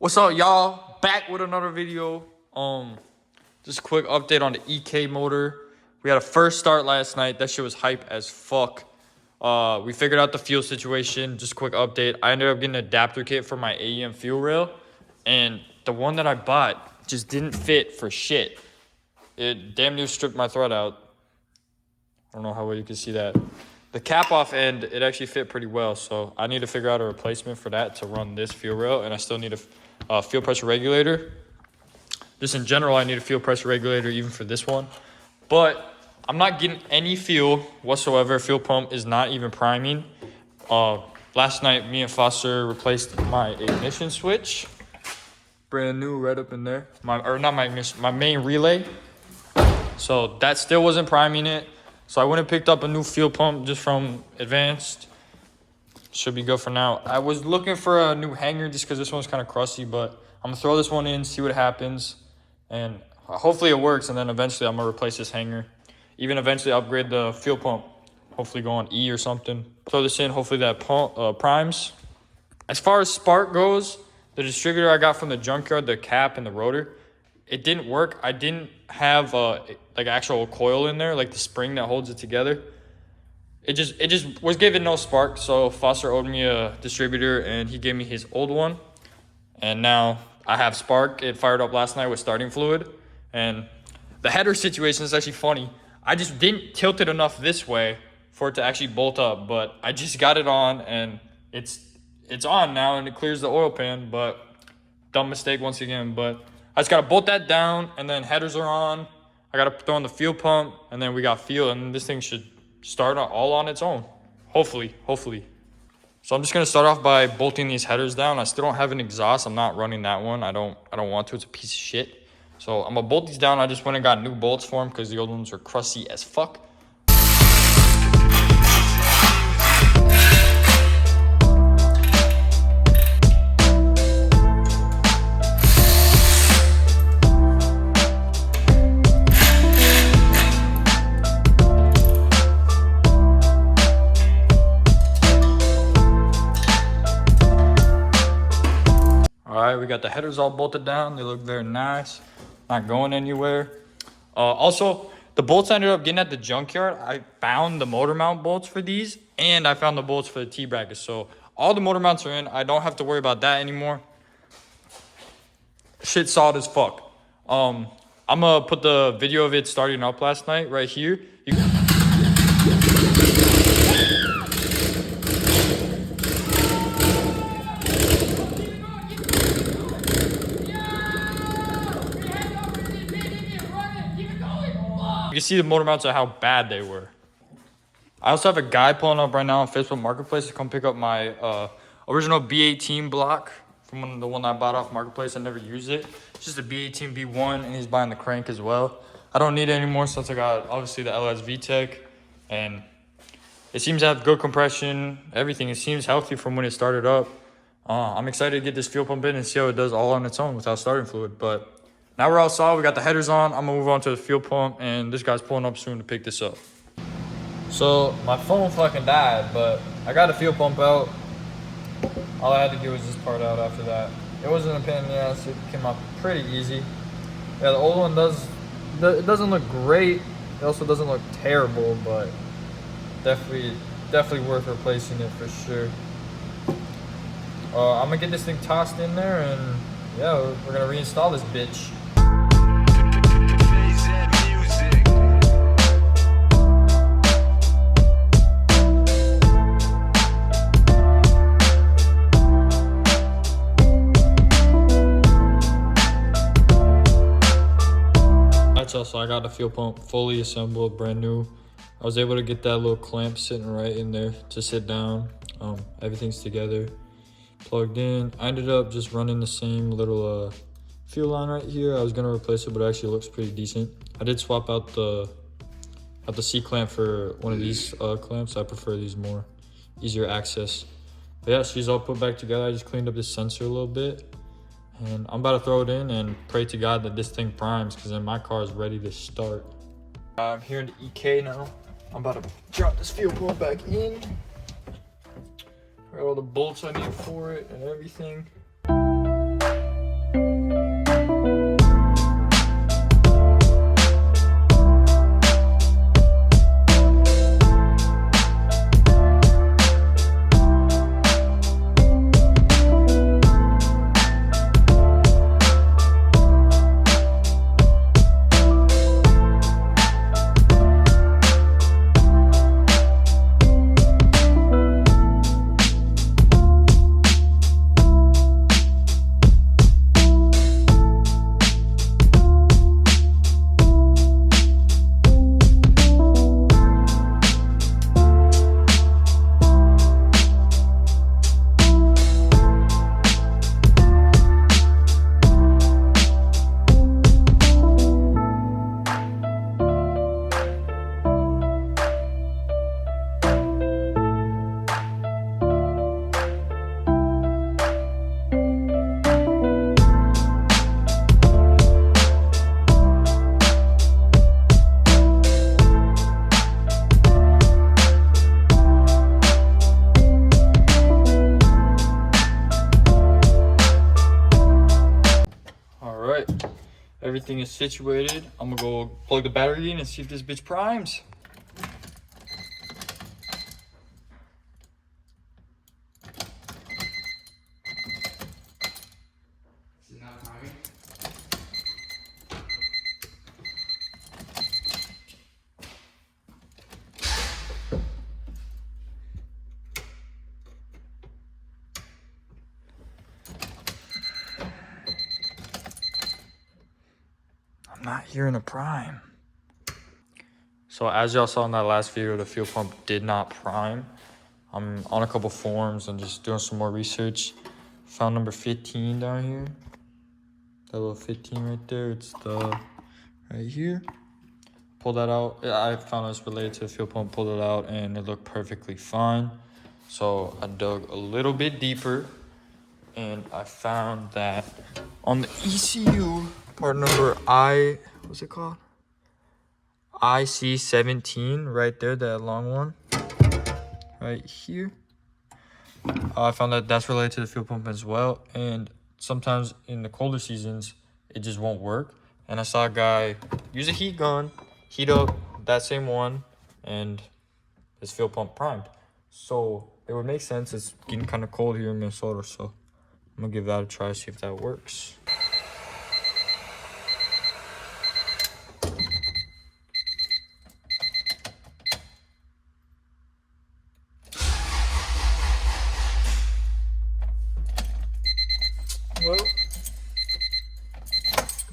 What's up, y'all? Back with another video. Just a quick update on the EK motor. We had a first start last night. That shit was hype as fuck. We figured out the fuel situation. Just a quick update. I ended up getting an adapter kit for my AEM fuel rail, and the one that I bought just didn't fit for shit. It damn near stripped my thread out. I don't know how well you can see that. The cap off end, it actually fit pretty well, so I need to figure out a replacement for that to run this fuel rail, and I still need a fuel pressure regulator. Just in general, I need a fuel pressure regulator even for this one. But I'm not getting any fuel whatsoever. Fuel pump is not even priming. Last night, me and Foster replaced my ignition switch. Brand new, right up in there. My main relay. So that still wasn't priming it. So I went and picked up a new fuel pump just from Advanced. Should be good for now. I was looking for a new hanger just because this one's kind of crusty, but I'm going to throw this one in, see what happens. And hopefully it works, and then eventually I'm going to replace this hanger. Even eventually upgrade the fuel pump. Hopefully go on E or something. Throw this in, hopefully that primes. As far as spark goes, the distributor I got from the junkyard, the cap and the rotor, it didn't work. I didn't have like actual coil in there, like the spring that holds it together. It just was giving no spark. So Foster owed me a distributor, and he gave me his old one. And now I have spark. It fired up last night with starting fluid. And the header situation is actually funny. I just didn't tilt it enough this way for it to actually bolt up, but I just got it on, and it's on now, and it clears the oil pan. But dumb mistake once again. But I just gotta bolt that down, and then headers are on. I gotta throw in the fuel pump, and then we got fuel, and this thing should start all on its own. Hopefully. So I'm just gonna start off by bolting these headers down. I still don't have an exhaust. I'm not running that one. I don't want to. It's a piece of shit. So I'm gonna bolt these down. I just went and got new bolts for them because the old ones were crusty as fuck. Alright, we got the headers all bolted down. They look very nice. Not going anywhere. Also, the bolts I ended up getting at the junkyard, I found the motor mount bolts for these, and I found the bolts for the T-brackets. So all the motor mounts are in. I don't have to worry about that anymore. Shit solid as fuck. I'm gonna put the video of it starting up last night right here. You can see the motor mounts and how bad they were. I also have a guy pulling up right now on Facebook Marketplace to come pick up my original B18 block from the one I bought off Marketplace. I never used it. It's just a B18 B1, and he's buying the crank as well. I don't need it anymore since I got, obviously, the LS VTEC. And it seems to have good compression, everything. It seems healthy from when it started up. I'm excited to get this fuel pump in and see how it does all on its own without starting fluid. But now we're all solid. We got the headers on. I'm gonna move on to the fuel pump, and this guy's pulling up soon to pick this up. So my phone fucking died, but I got the fuel pump out. All I had to do was this part out after that. It wasn't a pain in the ass. It came out pretty easy. Yeah, the old one it doesn't look great. It also doesn't look terrible, but definitely worth replacing it for sure. I'm gonna get this thing tossed in there, and yeah, we're gonna reinstall this bitch. So I got the fuel pump fully assembled, brand new. I was able to get that little clamp sitting right in there to sit down. Everything's together, plugged in. I ended up just running the same little fuel line right here. I was gonna replace it, but it actually looks pretty decent. I did swap out the C clamp for one of these clamps. I prefer these more, easier access. But yeah, she's all put back together. I just cleaned up this sensor a little bit. And I'm about to throw it in and pray to God that this thing primes, because then my car is ready to start. I'm here in the EK now. I'm about to drop this fuel pump back in. Got all the bolts I need for it and everything. Everything is situated. I'm gonna go plug the battery in and see if this bitch primes. This is not priming. I'm not hearing a prime. So as y'all saw in that last video, the fuel pump did not prime. I'm on a couple forums and just doing some more research. Found number 15 down here. That little 15 right there. It's the right here. Pull that out. I found it's related to the fuel pump. Pulled it out and it looked perfectly fine. So I dug a little bit deeper and I found that on the ECU part number what's it called? IC17 right there, that long one right here. I found that that's related to the fuel pump as well, and sometimes in the colder seasons it just won't work. And I saw a guy use a heat gun, heat up that same one, and his fuel pump primed. So it would make sense. It's getting kind of cold here in Minnesota, so I'm gonna give that a try, see if that works. Well,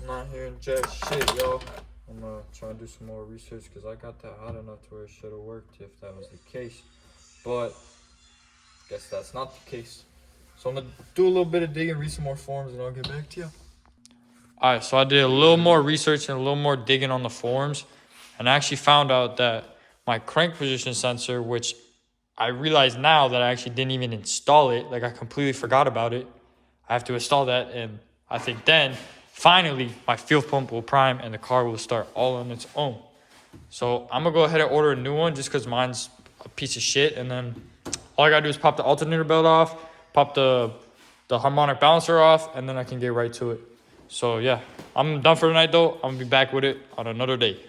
I'm not hearing jack shit, y'all. I'm gonna try and do some more research because I got that hot enough to where it should have worked if that was the case. But guess that's not the case. So I'm gonna do a little bit of digging, read some more forums, and I'll get back to you. Alright, so I did a little more research and a little more digging on the forums, and I actually found out that my crank position sensor, which I realize now that I actually didn't even install it, like I completely forgot about it. I have to install that, and I think then, finally, my fuel pump will prime and the car will start all on its own. So I'm gonna go ahead and order a new one just because mine's a piece of shit, and then all I gotta do is pop the alternator belt off, pop the harmonic balancer off, and then I can get right to it. So yeah, I'm done for tonight though. I'm gonna be back with it on another day.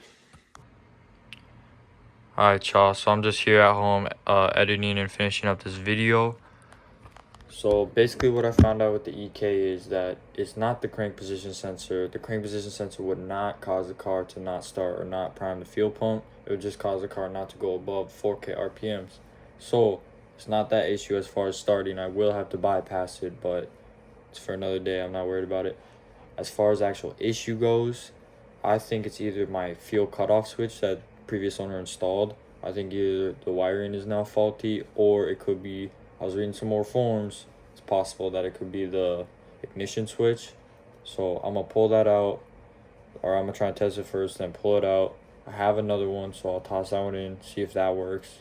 Alright y'all, so I'm just here at home editing and finishing up this video. So basically what I found out with the EK is that it's not the crank position sensor. The crank position sensor would not cause the car to not start or not prime the fuel pump. It would just cause the car not to go above 4K RPMs. So it's not that issue as far as starting. I will have to bypass it, but it's for another day. I'm not worried about it. As far as actual issue goes, I think it's either my fuel cutoff switch that previous owner installed. I think either the wiring is now faulty, or it could be, I was reading some more forums, it's possible that it could be the ignition switch. So I'm gonna pull that out, or I'm gonna try and test it first, then pull it out. I have another one, so I'll toss that one in, see if that works.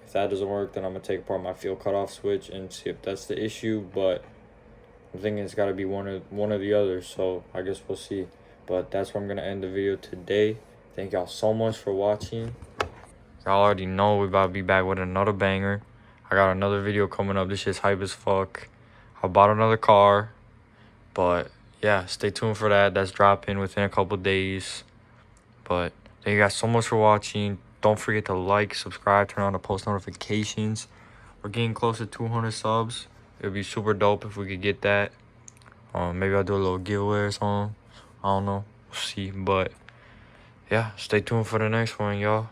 If that doesn't work, then I'm gonna take apart my fuel cutoff switch and see if that's the issue. But I'm thinking it's gotta be one or the other, so I guess we'll see. But that's where I'm gonna end the video today. Thank y'all so much for watching. Y'all already know we about to be back with another banger. I got another video coming up. This shit's hype as fuck. I bought another car. But yeah, stay tuned for that. That's dropping within a couple days. But thank you guys so much for watching. Don't forget to like, subscribe, turn on the post notifications. We're getting close to 200 subs. It would be super dope if we could get that. Maybe I'll do a little giveaway or something. I don't know. We'll see. But yeah, stay tuned for the next one, y'all.